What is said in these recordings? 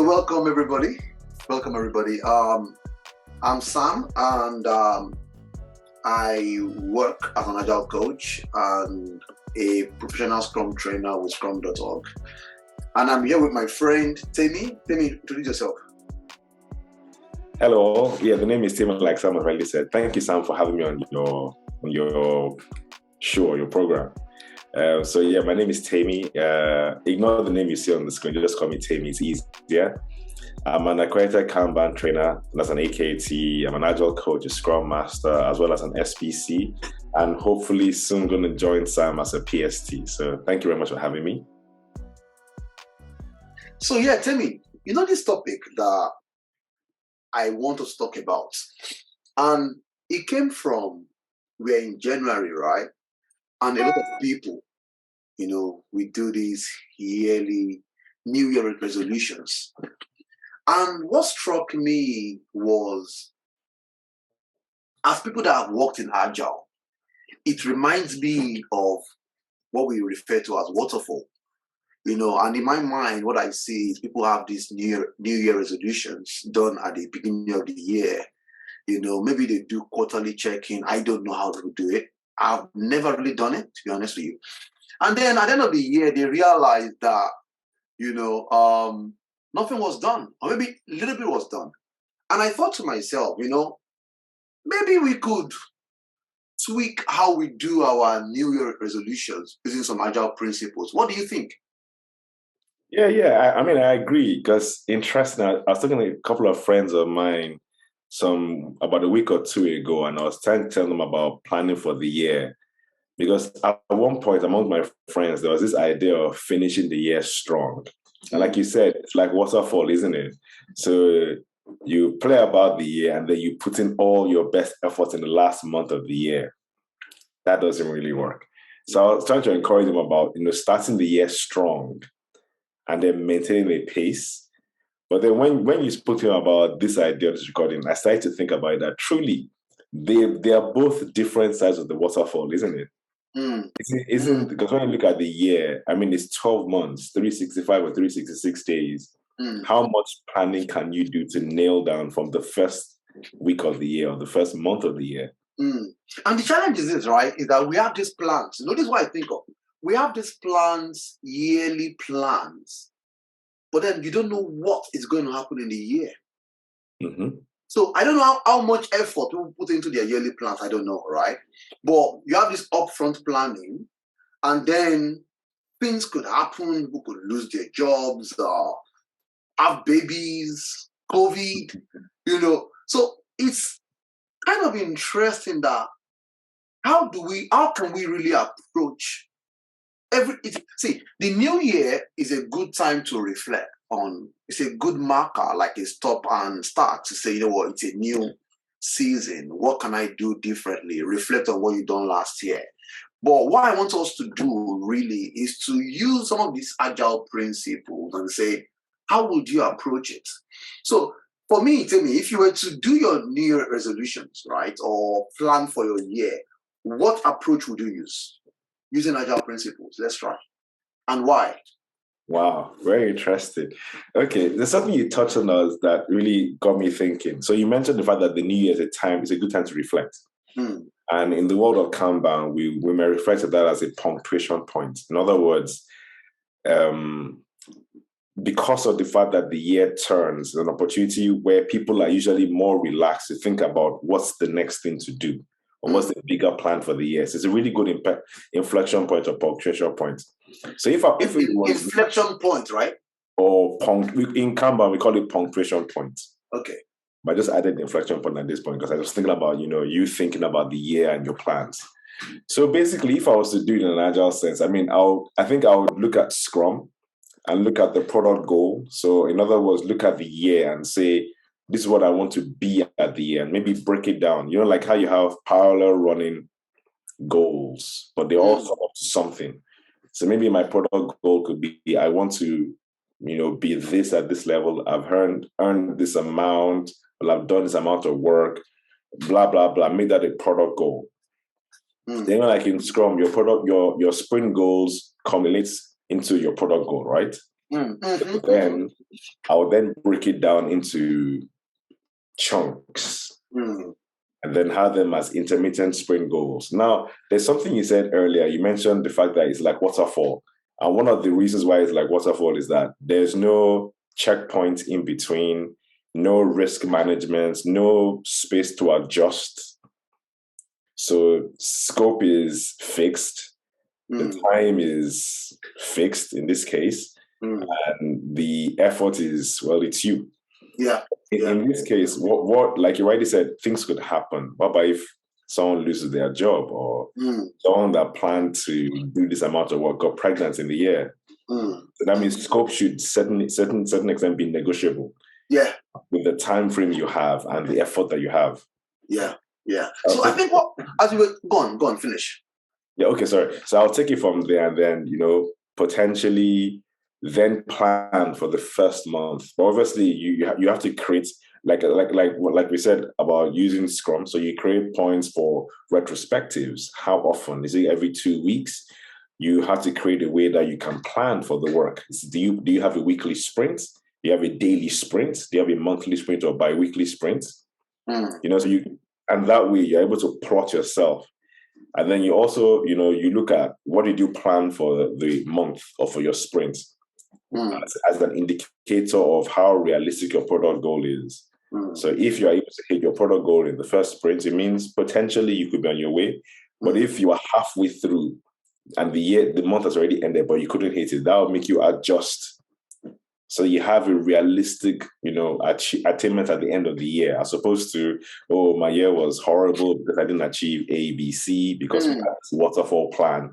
So welcome everybody. Welcome everybody. I'm Sam, and I work as an Agile coach and a professional Scrum trainer with Scrum.org. And I'm here with my friend Temi. Temi, introduce yourself. Hello. Yeah, the name is Temi, like Sam already said. Thank you, Sam, for having me on your show, your program. My name is Temi. Ignore the name you see on the screen. Just call me Temi. It's easier. I'm an Accredited Kanban Trainer. That's an AKT. I'm an Agile coach, a Scrum Master, as well as an SPC. And hopefully soon going to join Sam as a PST. So thank you very much for having me. So yeah, Temi, you know this topic that I want us to talk about. And it came from, we're in January, right? And a lot of people, we do these yearly New Year resolutions. And what struck me was, as people that have worked in Agile, it reminds me of what we refer to as Waterfall. And in my mind, what I see is people have these New Year resolutions done at the beginning of the year. Maybe they do quarterly check-in. I don't know how to do it. I've never really done it, to be honest with you. And then at the end of the year, they realized that, nothing was done, or maybe a little bit was done. And I thought to myself, maybe we could tweak how we do our New Year resolutions using some Agile principles. What do you think? Yeah. I agree, because interesting. I was talking to a couple of friends of mine about a week or two ago, and I was trying to tell them about planning for the year. Because at one point among my friends, there was this idea of finishing the year strong. And like you said, it's like Waterfall, isn't it? So you play about the year and then you put in all your best efforts in the last month of the year. That doesn't really work. So I was trying to encourage them about, starting the year strong and then maintaining a pace. But then when you spoke to me about this idea of this recording, I started to think about it, that truly they are both different sides of the waterfall, isn't it? Isn't because when you look at the year, it's 12 months, 365 or 366 days. How much planning can you do to nail down from the first week of the year or the first month of the year? And the challenge is this, right? Is that we have these plans. This is what I think of. We have these plans, yearly plans, but then you don't know what is going to happen in the year. Mm-hmm. So I don't know how much effort people put into their yearly plans. I don't know, right? But you have this upfront planning, and then things could happen. People could lose their jobs, have babies, COVID, So it's kind of interesting that how can we really approach the new year is a good time to reflect on. It's a good marker, like a stop and start to say, it's a new season. What can I do differently? Reflect on what you've done last year. But what I want us to do really is to use some of these Agile principles and say, how would you approach it? So for me, tell me, if you were to do your New Year resolutions, right, or plan for your year, what approach would you use? Using Agile principles. Let's try. And why? Wow, very interesting. Okay, there's something you touched on us that really got me thinking. So you mentioned the fact that the new year is a good time to reflect. And in the world of Kanban, we may refer to that as a punctuation point. In other words, because of the fact that the year turns, an opportunity where people are usually more relaxed to think about what's the next thing to do, or what's the bigger plan for the year. So it's a really good inflection point or punctuation point. So if it was inflection point, right? Or in Kanban, we call it punctuation point. Okay. But I just added the inflection point at this point because I was thinking about, you thinking about the year and your plans. So basically, if I was to do it in an Agile sense, I think I would look at Scrum and look at the product goal. So in other words, look at the year and say, this is what I want to be at the year, and maybe break it down. Like how you have parallel running goals, but they all come up to something. So maybe my product goal could be, I want to, be this at this level. I've earned this amount, well, I've done this amount of work, blah, blah, blah. Make that a product goal. Then like in Scrum, your sprint goals culminates into your product goal, right? Then I would then break it down into chunks and then have them as intermittent sprint goals. Now, there's something you said earlier. You mentioned the fact that it's like waterfall. And one of the reasons why it's like waterfall is that there's no checkpoint in between, no risk management, no space to adjust. So scope is fixed. The time is fixed in this case. And the effort is, well, it's you. Yeah. In this case, what like you rightly said, things could happen. What about if someone loses their job or someone that planned to do this amount of work got pregnant in the year? So that means scope should certain extent be negotiable. Yeah. With the time frame you have and the effort that you have. Yeah. So I think as you were go on, finish. Yeah, okay, sorry. So I'll take it from there and then, potentially then plan for the first month. But obviously you have to create like we said about using Scrum. So you create points for retrospectives. How often? Is it every 2 weeks? You have to create a way that you can plan for the work. Do you have a weekly sprint? Do you have a daily sprint? Do you have a monthly sprint or bi-weekly sprint? And that way you're able to plot yourself. And then you also, you look at what did you plan for the month or for your sprint as an indicator of how realistic your product goal is. So if you're able to hit your product goal in the first sprint, it means potentially you could be on your way. But if you are halfway through and the month has already ended, but you couldn't hit it, that will make you adjust. So you have a realistic, attainment at the end of the year, as opposed to, oh, my year was horrible because I didn't achieve A, B, C, because we had this waterfall plan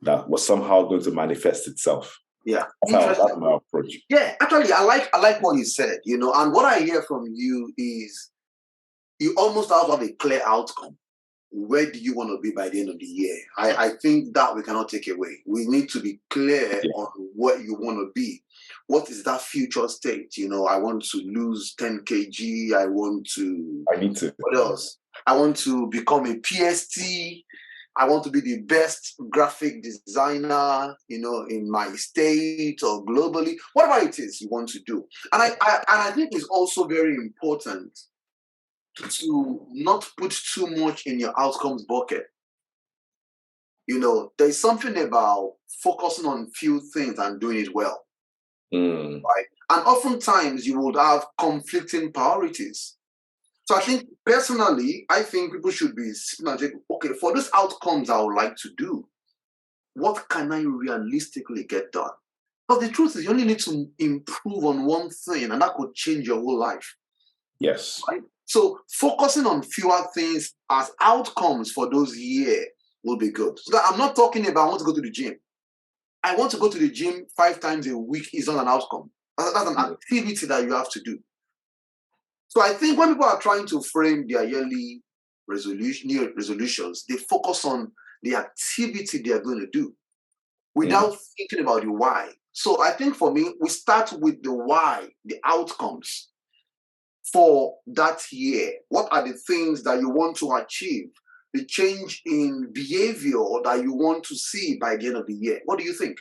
that was somehow going to manifest itself. Yeah, that's my approach. Yeah, actually, I like what you said, and what I hear from you is you almost have to have a clear outcome. Where do you want to be by the end of the year? I think that we cannot take away. We need to be clear on what you want to be. What is that future state? I want to lose 10 kg. I need to. What else? I want to become a PST. I want to be the best graphic designer, in my state or globally. Whatever it is you want to do. And I think it's also very important to not put too much in your outcomes bucket. There's something about focusing on few things and doing it well. Right? And oftentimes you would have conflicting priorities. So I think personally, people should be sitting and saying, okay, for those outcomes I would like to do, what can I realistically get done? But the truth is you only need to improve on one thing and that could change your whole life. Yes. Right? So focusing on fewer things as outcomes for those years will be good. So that I'm not talking about I want to go to the gym. I want to go to the gym 5 times a week is not an outcome. That's an activity that you have to do. So I think when people are trying to frame their yearly new resolutions, they focus on the activity they are going to do without thinking about the why. So I think for me, we start with the why, the outcomes for that year. What are the things that you want to achieve? The change in behavior that you want to see by the end of the year. What do you think?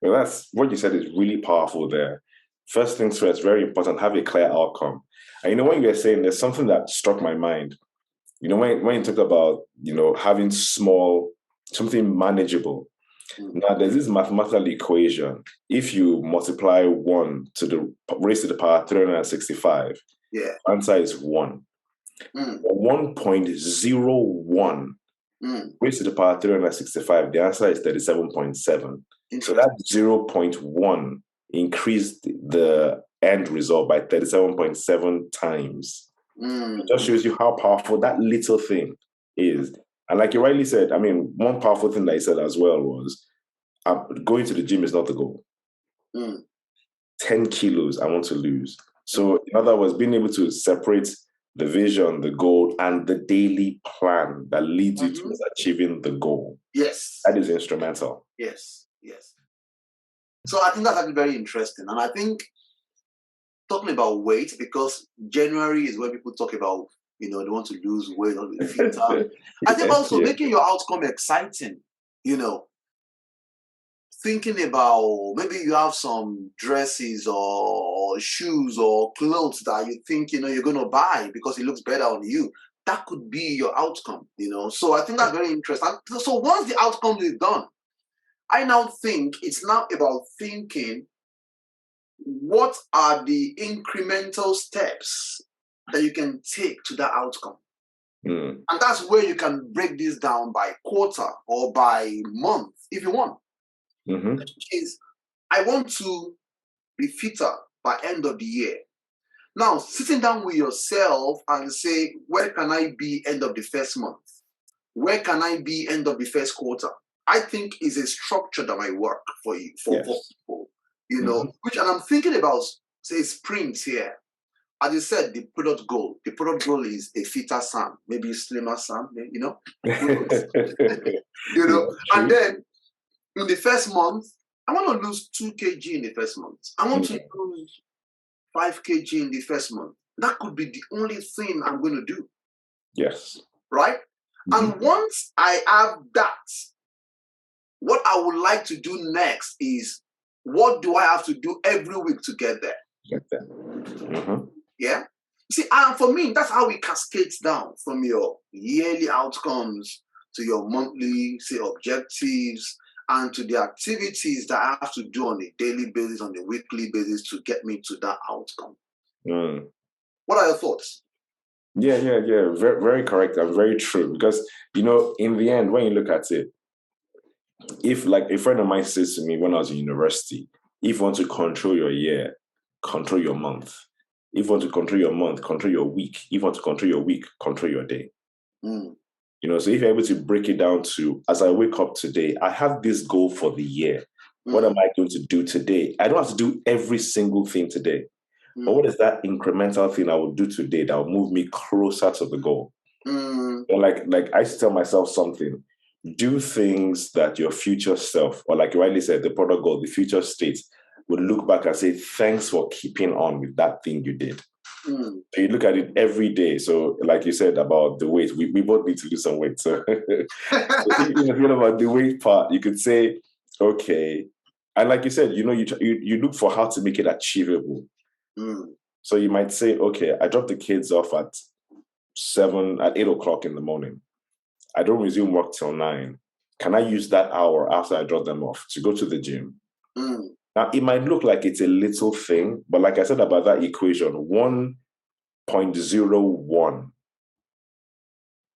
Well, that's what you said is really powerful there. First things first, very important, have a clear outcome. And when you were saying, there's something that struck my mind. When you talk about, having something manageable. Now, there's this mathematical equation. If you multiply 1 to the raised to the power 365, the answer is 1. 1.01 raised to the power 365, the answer is 37.7. So that 0.1 increased the end result by 37.7 times. It just shows you how powerful that little thing is. And like you rightly said, one powerful thing that I said as well was, going to the gym is not the goal. 10 kilos I want to lose. So in other words, being able to separate the vision, the goal, and the daily plan that leads you to achieving the goal. Yes. That is instrumental. Yes. So I think that's actually very interesting. And I think talking about weight, because January is when people talk about, they want to lose weight or be fitter. I think also making your outcome exciting, thinking about, maybe you have some dresses or shoes or clothes that you think, you're going to buy because it looks better on you. That could be your outcome, So I think that's very interesting. So once the outcome is done, I now think it's now about thinking, what are the incremental steps that you can take to that outcome? And that's where you can break this down by quarter or by month if you want. Which is, I want to be fitter by end of the year. Now, sitting down with yourself and say, where can I be end of the first month? Where can I be end of the first quarter? I think is a structure that might work for you, for people, which, and I'm thinking about, say, sprints here. As you said, the product goal. The product goal is a fitter Sam, maybe slimmer Sam, And then in the first month, I want to lose 2 kg in the first month. I want to lose 5 kg in the first month. That could be the only thing I'm going to do. Yes. Right? And once I have that, what I would like to do next is, what do I have to do every week to get there? Yeah. See, for me, that's how it cascades down from your yearly outcomes to your monthly, say, objectives, and to the activities that I have to do on a daily basis, on a weekly basis to get me to that outcome. What are your thoughts? Yeah. Very, very correct and very true. Because, in the end, when you look at it, if, like, a friend of mine says to me when I was in university, if you want to control your year, control your month. If you want to control your month, control your week. If you want to control your week, control your day. So if you're able to break it down to, as I wake up today, I have this goal for the year. What am I going to do today? I don't have to do every single thing today. But what is that incremental thing I will do today that will move me closer to the goal? Like I tell myself something. Do things that your future self, or like you rightly said, the product goal, the future state, would look back and say, thanks for keeping on with that thing you did. So you look at it every day. So like you said about the weight, we both need to lose some weight. So if you feel about the weight part, you could say, okay. And like you said, you look for how to make it achievable. So you might say, okay, I drop the kids off at 8 o'clock in the morning. I don't resume work till 9. Can I use that hour after I drop them off to go to the gym? Now, it might look like it's a little thing, but like I said about that equation, 1.01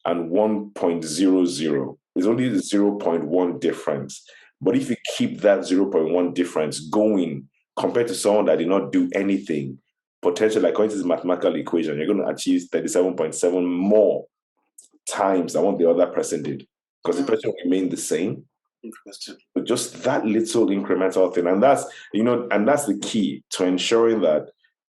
and 1.00 is only 0.1 difference. But if you keep that 0.1 difference going compared to someone that did not do anything, potentially, according to this mathematical equation, you're going to achieve 37.7 more times than what the other person did, because the person remained the same. Interesting. But just that little incremental thing, and that's the key to ensuring that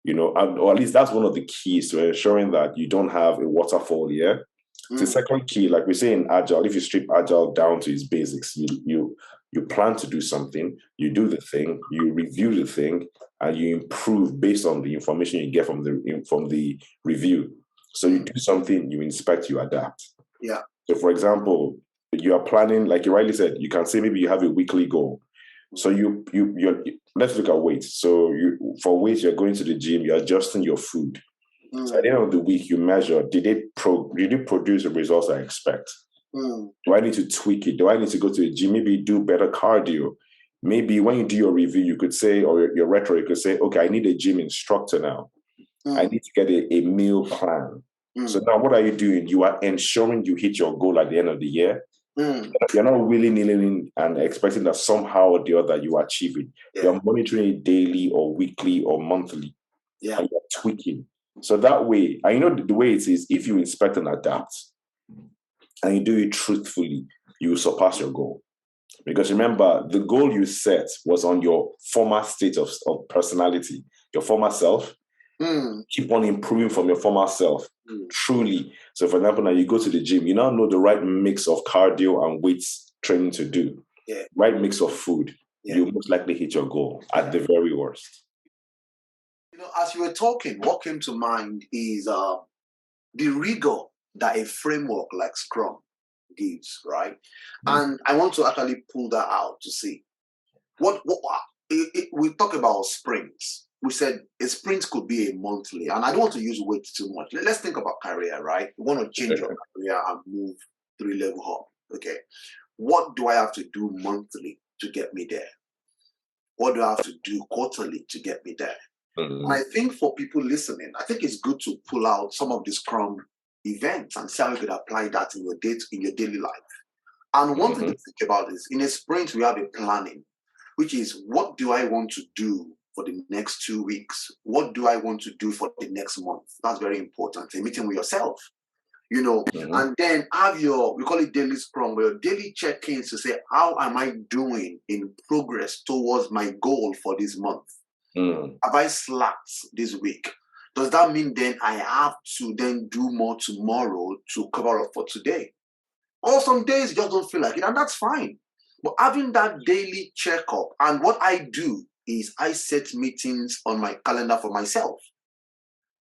or at least that's one of the keys to ensuring that you don't have a waterfall here. The second key, like we say in Agile, if you strip Agile down to its basics, you plan to do something, you do the thing, you review the thing, and you improve based on the information you get from the review. So you do something, you inspect, you adapt. Yeah. So for example, you are planning, like you rightly said, you can say maybe you have a weekly goal. So you're let's look at weight. So for weight, you're going to the gym, you're adjusting your food. So at the end of the week, you measure, did it produce the results I expect? Do I need to tweak it? Do I need to go to the gym? Maybe do better cardio. Maybe when you do your review, you could say, or your retro, you could say, okay, I need a gym instructor now. I need to get a meal plan. So now what are you doing? You are ensuring you hit your goal at the end of the year. You're not willy-nilly and expecting that somehow or the other you achieve it. You're monitoring it daily or weekly or monthly. And you're tweaking. So that way, and the way it is, if you inspect and adapt and you do it truthfully, you will surpass your goal. Because remember, the goal you set was on your former state of personality, your former self. Keep on improving from your former self, truly. So for example, now you go to the gym, you now know the right mix of cardio and weights training to do, right mix of food. You'll most likely hit your goal at the very worst. As you were talking, what came to mind is the rigor that a framework like Scrum gives, right? And I want to actually pull that out to see. We talk about sprints. We said a sprint could be a monthly, and I don't want to use weight too much. Let's think about career, right? You want to change your career and move 3 level up. Okay. What do I have to do monthly to get me there? What do I have to do quarterly to get me there? And I think for people listening, I think it's good to pull out some of the Scrum events and see how you could apply that in your daily life. And one thing to think about is in a sprint, we have a planning, which is what do I want to do for the next 2 weeks? What do I want to do for the next month? That's very important. A meeting with yourself, and then have we call it daily Scrum, where your daily check-ins to say, how am I doing in progress towards my goal for this month? Have I slacked this week? Does that mean then I have to then do more tomorrow to cover up for today? Or some days you just don't feel like it, and that's fine. But having that daily checkup, and what I do is I set meetings on my calendar for myself.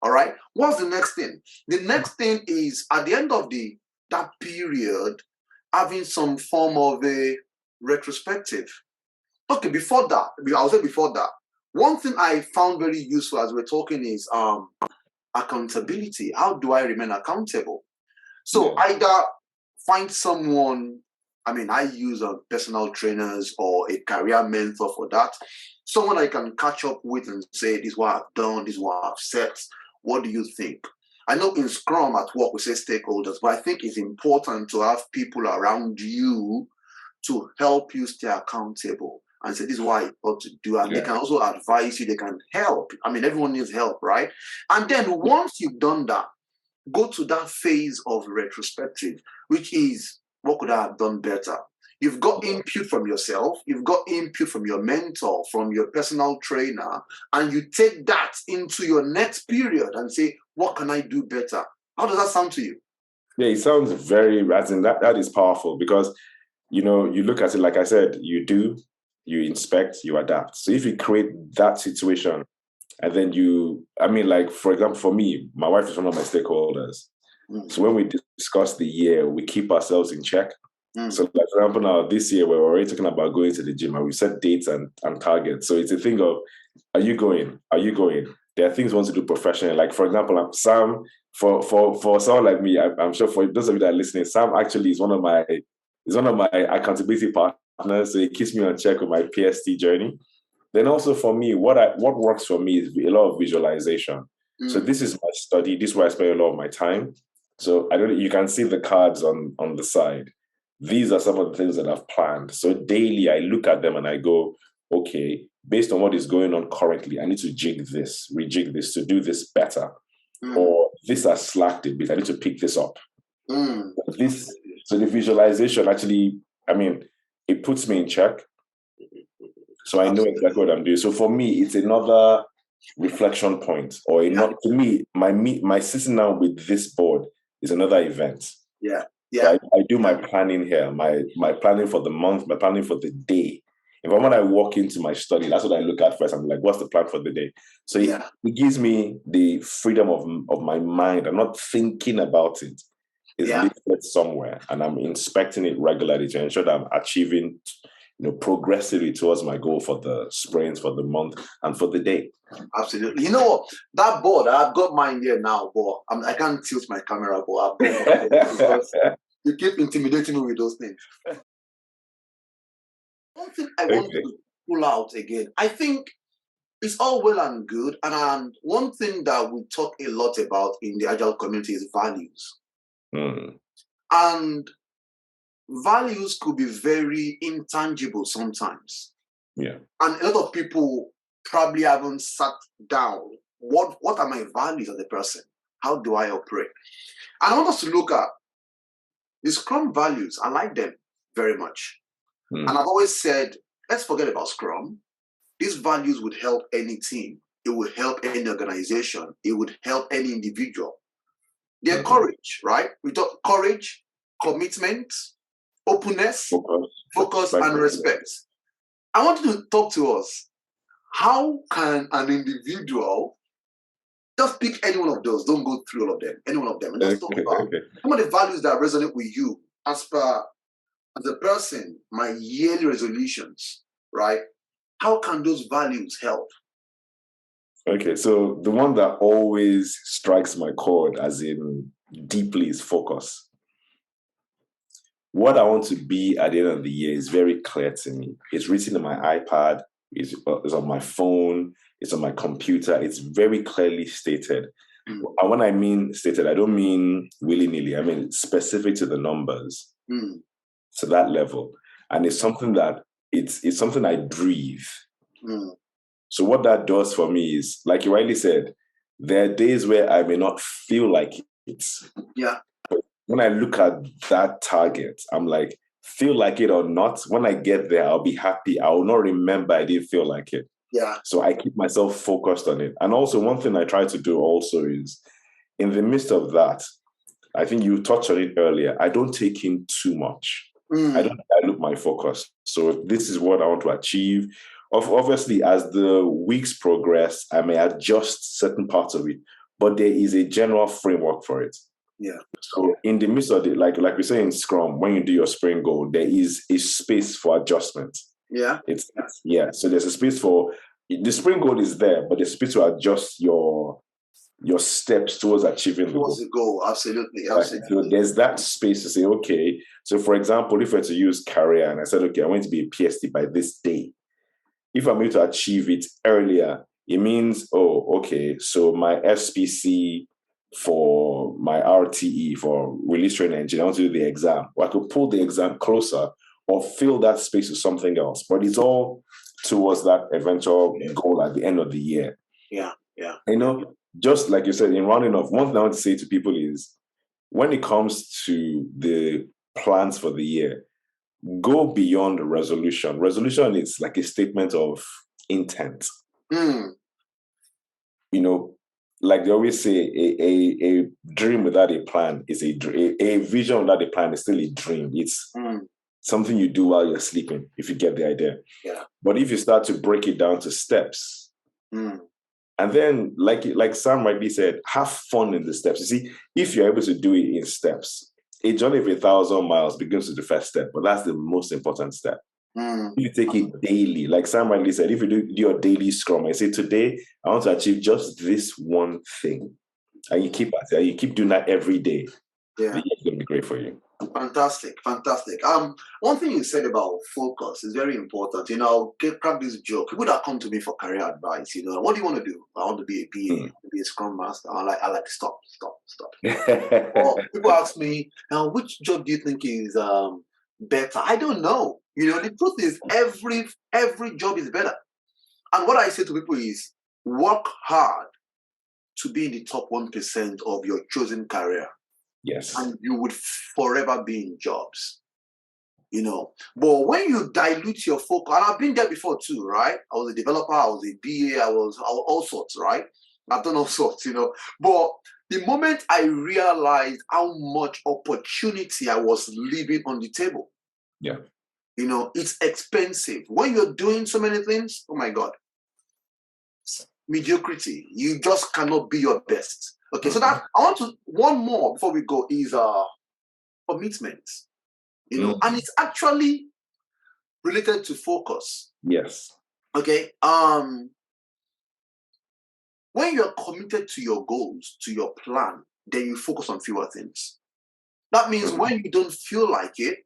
All right. What's the next thing? The next thing is at the end of that period, having some form of a retrospective. Okay, before that, one thing I found very useful as we're talking is accountability. How do I remain accountable? So either find someone, I use personal trainers or a career mentor for that. Someone I can catch up with and say, this is what I've done, this is what I've said. What do you think? I know in Scrum at work we say stakeholders, but I think it's important to have people around you to help you stay accountable and say, this is what you ought to do. And they can also advise you, they can help. Everyone needs help, right? And then once you've done that, go to that phase of retrospective, which is, what could I have done better? You've got input from yourself, you've got input from your mentor, from your personal trainer, and you take that into your next period and say, what can I do better? How does that sound to you? Yeah, it sounds that is powerful because, you look at it, like I said, you inspect, you adapt. So if you create that situation and then for example, for me, my wife is one of my stakeholders. So when we discuss the year, we keep ourselves in check. So like, for example, now this year, we're already talking about going to the gym and we set dates and targets. So it's a thing of, are you going? Are you going? There are things we want to do professionally. Like, for example, Sam, for someone like me, I'm sure for those of you that are listening, Sam actually is one of my accountability partners. So he keeps me on check with my PST journey. Then also for me, what works for me is a lot of visualization. So this is my study. This is where I spend a lot of my time. So you can see the cards on the side. These are some of the things that I've planned. So daily I look at them and I go, okay, based on what is going on currently, I need to rejig this to do this better. Or this has slacked a bit. I need to pick this up. So the visualization actually, it puts me in check. So I know exactly what I'm doing. So for me, it's another reflection point, to me, my sitting down with this board is another event. Yeah. So I do my planning here, my planning for the month, my planning for the day. When I walk into my study, that's what I look at first. I'm like, what's the plan for the day? So it gives me the freedom of my mind. I'm not thinking about it. It's listed somewhere, and I'm inspecting it regularly to ensure that I'm achieving progressively towards my goal for the sprint, for the month, and for the day. Absolutely. You know what? That board, I've got mine here now, but I can't tilt my camera, but I've got mine because you keep intimidating me with those things. One thing I want to pull out again, I think it's all well and good. And one thing that we talk a lot about in the Agile community is values. And values could be very intangible sometimes. Yeah. And a lot of people probably haven't sat down. What are my values as a person? How do I operate? And I want us to look at the Scrum values. I like them very much. And I've always said, let's forget about Scrum. These values would help any team. It would help any organization. It would help any individual. They're courage, right? We talk courage, commitment, openness, focus, and respect. I want you to talk to us. How can an individual just pick any one of those? Don't go through all of them. Any one of them, and just talk about some of the values that resonate with you as a person. My yearly resolutions, right? how can those values help? Okay, so the one that always strikes my chord, as in deeply, is focus. What I want to be at the end of the year is very clear to me. It's written in my iPad, it's on my phone, it's on my computer. It's very clearly stated. And when I mean stated, I don't mean willy-nilly. I mean specific to the numbers, to that level. And it's something that it's something I breathe. So what that does for me is, like you rightly said, there are days where I may not feel like it. Yeah. But when I look at that target, I'm like, feel like it or not, when I get there, I'll be happy. I will not remember I didn't feel like it. Yeah. So I keep myself focused on it. And also one thing I try to do also is, in the midst of that, I think you touched on it earlier, I don't take in too much. I don't dilute my focus. So if this is what I want to achieve, obviously, as the weeks progress, I may adjust certain parts of it, but there is a general framework for it. Yeah. So in the midst of it, like we say in Scrum, when you do your sprint goal, there is a space for adjustment. Yeah. So there's a space for the sprint goal is there, but there's space to adjust your steps towards achieving the goal. The goal. Absolutely. So there's that space to say, okay. So for example, if I were to use career and I said, okay, I want to be a PST by this day. If I'm able to achieve it earlier, it means, okay, so my SPC for my RTE, for release training engine, I want to do the exam. Or I could pull the exam closer or fill that space with something else. But it's all towards that eventual goal at the end of the year. Yeah. Just like you said, in rounding off, one thing I want to say to people is, when it comes to the plans for the year, go beyond resolution. Resolution is like a statement of intent. Like they always say, a dream without a plan is a vision without a plan is still a dream. It's something you do while you're sleeping, if you get the idea. Yeah. But if you start to break it down to steps, and then, like Sam rightly said, have fun in the steps. You see, if you're able to do it in steps, a journey of 1,000 miles begins with the first step, but that's the most important step. If you take it daily, like Sam rightly said, if you do your daily Scrum and say, today, I want to achieve just this one thing, and you keep at it, you keep doing that every day, the year is going to be great for you. Fantastic. One thing you said about focus is very important. I'll crack this joke. People that come to me for career advice, what do you want to do? I want to be a PA, I want to be a Scrum Master. I like stop. Or people ask me, now, which job do you think is better? I don't know. The truth is, every job is better. And what I say to people is, work hard to be in the top 1% of your chosen career. Yes. And you would forever be in jobs, But when you dilute your focus, and I've been there before too, right? I was a developer, I was a BA, I was all sorts, right? I've done all sorts, But the moment I realized how much opportunity I was leaving on the table, it's expensive. When you're doing so many things, oh my God, mediocrity. You just cannot be your best. Okay, so that I want to one more before we go is commitment. And it's actually related to focus. Yes. Okay. When you're committed to your goals, to your plan, then you focus on fewer things. That means when you don't feel like it,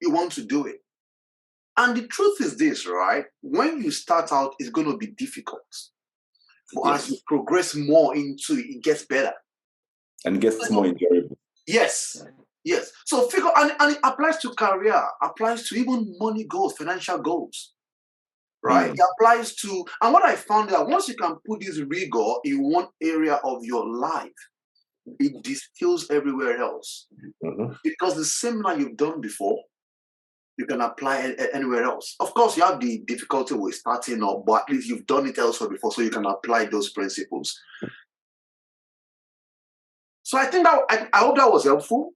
you want to do it. And the truth is this, right? When you start out, it's going to be difficult. But as you progress more into it, it gets better. And gets more enjoyable. Yes. So figure, and it applies to career, applies to even money goals, financial goals, right? It applies to, and what I found that once you can put this rigor in one area of your life, it distills everywhere else. Because the seminar you've done before, you can apply anywhere else. Of course, you have the difficulty with starting up, but at least you've done it elsewhere before, so you can apply those principles. So I think that I hope that was helpful.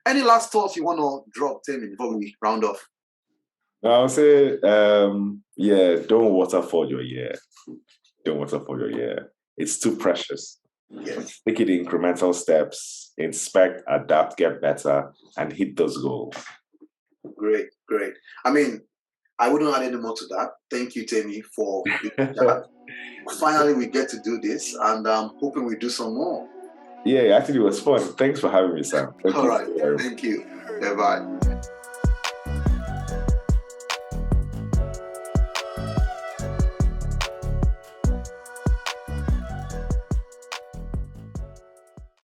Any last thoughts you want to drop, Temi, before we round off? I'll say, don't waterfall your year. Don't waterfall your year. It's too precious. Yes. Take it in incremental steps, inspect, adapt, get better, and hit those goals. Great. I mean, I wouldn't add any more to that. Thank you, Temi, for that. Finally, we get to do this, and I'm hoping we do some more. Yeah, actually, it was fun. Thanks for having me, Sam. Thank All you right. so very much. Thank you. Bye-bye.